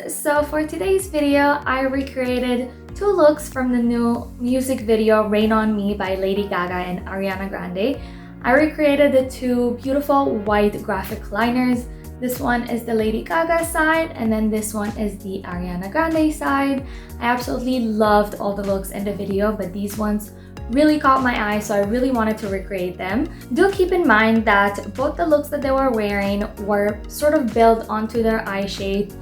so for today's video, I recreated two looks from the new music video Rain on Me by Lady Gaga and Ariana Grande. I recreated the two beautiful white graphic liners. This one is the Lady Gaga side and then this one is the Ariana Grande side. I absolutely loved all the looks in the video, but these ones really caught my eye, so I really wanted to recreate them. Do keep in mind that both the looks that they were wearing were sort of built onto their eye shape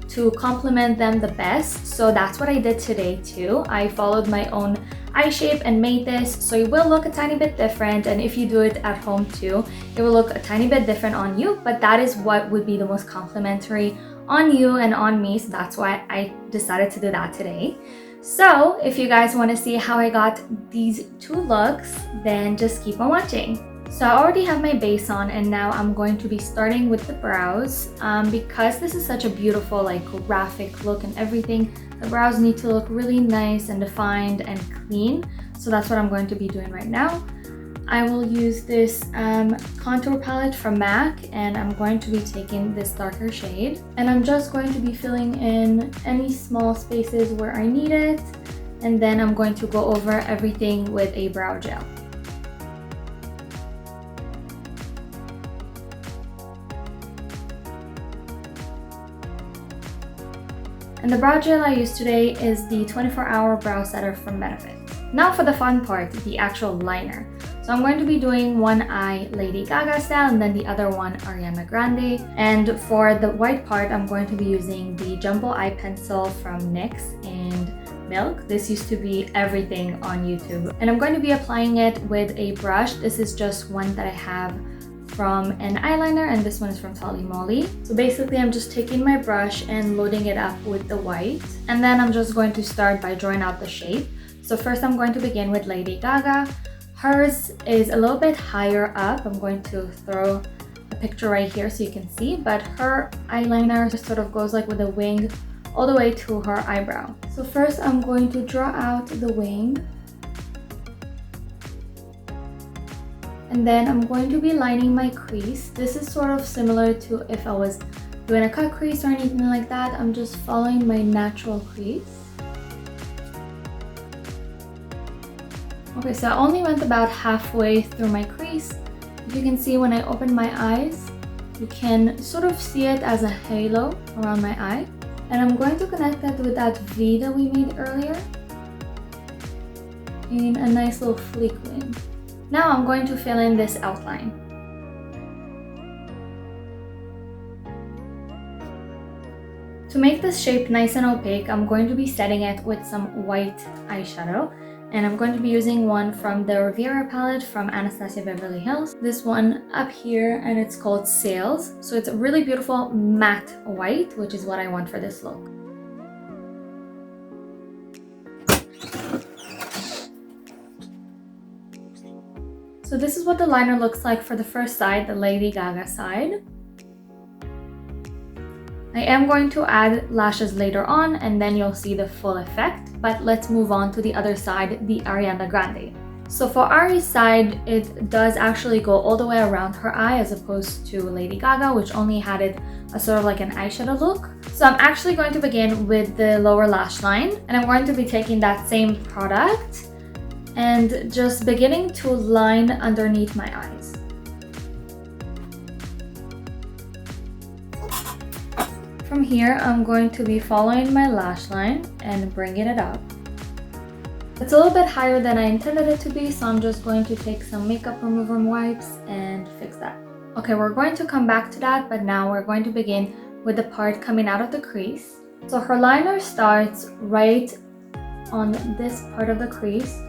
to complement them the best, so that's what I did today too. I followed my own eye shape and made this, so it will look a tiny bit different, and if you do it at home too, it will look a tiny bit different on you, but that is what would be the most complimentary on you and on me, so that's why I decided to do that today. So if you guys want to see how I got these two looks, then just keep on watching. So I already have my base on and now I'm going to be starting with the brows. Because this is such a beautiful like graphic look and everything, the brows need to look really nice and defined and clean. So that's what I'm going to be doing right now. I will use this contour palette from MAC and I'm going to be taking this darker shade. And I'm just going to be filling in any small spaces where I need it. And then I'm going to go over everything with a brow gel. And the brow gel I used today is the 24-hour brow setter from Benefit. Now for the fun part, the actual liner. So I'm going to be doing one eye Lady Gaga style and then the other one Ariana Grande. And for the white part, I'm going to be using the Jumbo Eye Pencil from NYX and Milk. This used to be everything on YouTube. And I'm going to be applying it with a brush. This is just one that I have from an eyeliner and this one is from TonyMoly. So basically I'm just taking my brush and loading it up with the white. And then I'm just going to start by drawing out the shape. So first I'm going to begin with Lady Gaga. Hers is a little bit higher up. I'm going to throw a picture right here so you can see, but her eyeliner just sort of goes like with a wing all the way to her eyebrow. So first I'm going to draw out the wing. And then I'm going to be lining my crease. This is sort of similar to if I was doing a cut crease or anything like that. I'm just following my natural crease. Okay, so I only went about halfway through my crease. If you can see when I open my eyes, you can sort of see it as a halo around my eye. And I'm going to connect that with that V that we made earlier in a nice little fleek wing. Now I'm going to fill in this outline. To make this shape nice and opaque, I'm going to be setting it with some white eyeshadow. And I'm going to be using one from the Riviera palette from Anastasia Beverly Hills. This one up here, and it's called Sails. So it's a really beautiful matte white, which is what I want for this look. So this is what the liner looks like for the first side, the Lady Gaga side. I am going to add lashes later on and then you'll see the full effect, but let's move on to the other side, the Ariana Grande. So for Ari's side, it does actually go all the way around her eye as opposed to Lady Gaga, which only had it a sort of like an eyeshadow look. So I'm actually going to begin with the lower lash line and I'm going to be taking that same product and just beginning to line underneath my eyes. From here, I'm going to be following my lash line and bringing it up. It's a little bit higher than I intended it to be, so I'm just going to take some makeup remover wipes and fix that. Okay, we're going to come back to that, but now we're going to begin with the part coming out of the crease. So her liner starts right on this part of the crease.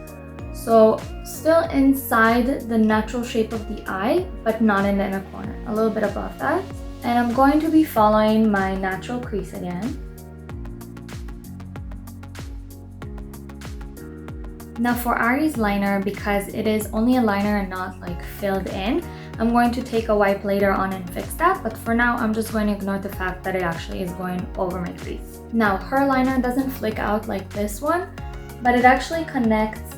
So still inside the natural shape of the eye, but not in the inner corner, a little bit above that. And I'm going to be following my natural crease again. Now for Ari's liner, because it is only a liner and not like filled in, I'm going to take a wipe later on and fix that, but for now I'm just going to ignore the fact that it actually is going over my crease. Now her liner doesn't flick out like this one, but it actually connects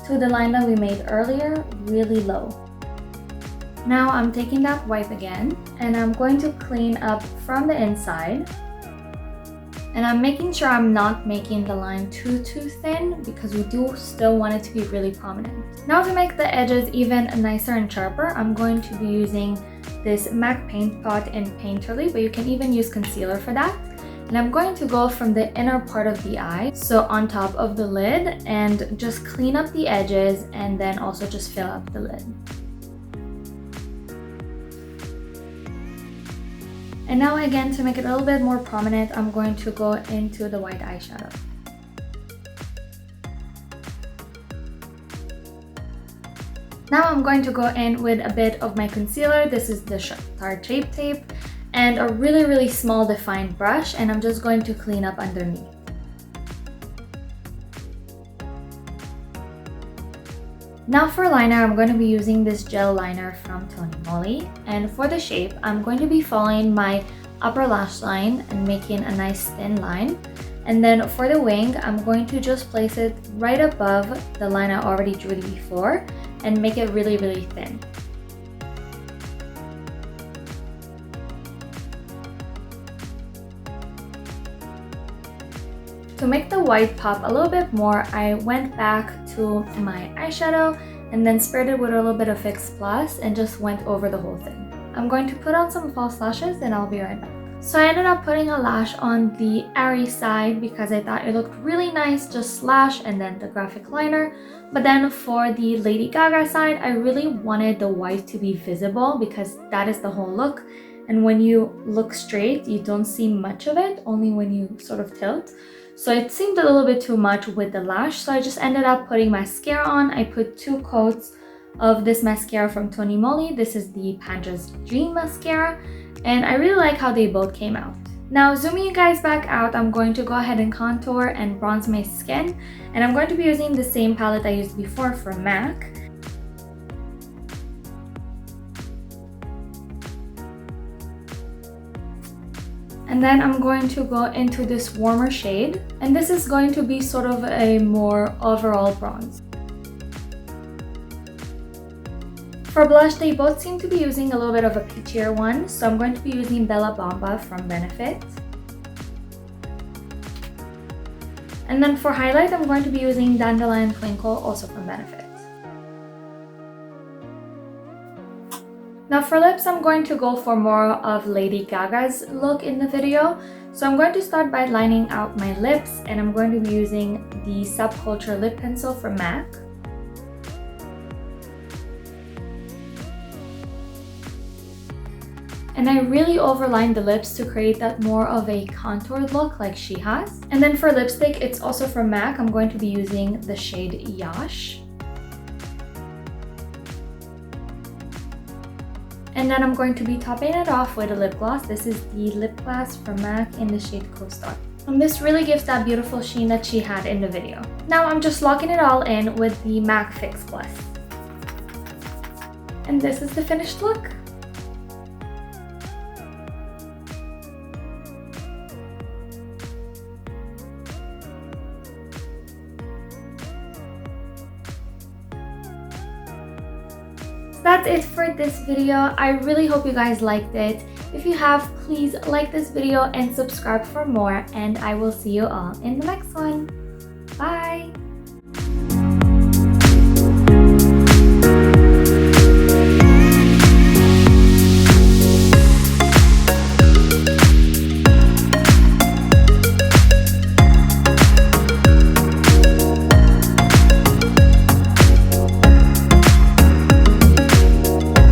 to the line that we made earlier really low. Now I'm taking that wipe again and I'm going to clean up from the inside And I'm making sure I'm not making the line too thin because we do still want it to be really prominent. Now to make the edges even nicer and sharper, I'm going to be using this MAC paint pot in Painterly, but you can even use concealer for that. And I'm going to go from the inner part of the eye, so on top of the lid, and just clean up the edges and then also just fill up the lid. And now again, to make it a little bit more prominent, I'm going to go into the white eyeshadow. Now I'm going to go in with a bit of my concealer. This is the Tarte Shape Tape and a really small defined brush, and I'm just going to clean up underneath. Now for liner, I'm going to be using this gel liner from TonyMoly, and for the shape, I'm going to be following my upper lash line and making a nice thin line. And then for the wing, I'm going to just place it right above the line I already drew before and make it really thin. To make the white pop a little bit more, I went back to my eyeshadow and then sprayed it with a little bit of Fix Plus and just went over the whole thing. I'm going to put on some false lashes and I'll be right back. So I ended up putting a lash on the Ari side because I thought it looked really nice, just lash and then the graphic liner. But then for the Lady Gaga side, I really wanted the white to be visible because that is the whole look. And when you look straight, you don't see much of it, only when you sort of tilt. So it seemed a little bit too much with the lash, so I just ended up putting mascara on. I put 2 coats of this mascara from TonyMoly. This is the Panda's Dream Mascara, and I really like how they both came out. Now zooming you guys back out, I'm going to go ahead and contour and bronze my skin, and I'm going to be using the same palette I used before from MAC. And then I'm going to go into this warmer shade, and this is going to be sort of a more overall bronze. For blush, they both seem to be using a little bit of a peachier one, so I'm going to be using Bomba from Benefit. And then for highlight, I'm going to be using Dandelion Twinkle, also from Benefit. Now for lips, I'm going to go for more of Lady Gaga's look in the video. So I'm going to start by lining out my lips, and I'm going to be using the Subculture lip pencil from MAC. And I really overlined the lips to create that more of a contoured look like she has. And then for lipstick, it's also from MAC. I'm going to be using the shade Yash. And then I'm going to be topping it off with a lip gloss. This is the Lipglass from MAC in the shade Co-Star. And this really gives that beautiful sheen that she had in the video. Now I'm just locking it all in with the MAC Fix Plus. And this is the finished look. That's it for this video. I really hope you guys liked it. If you have, please like this video and subscribe for more, and I will see you all in the next one. Bye!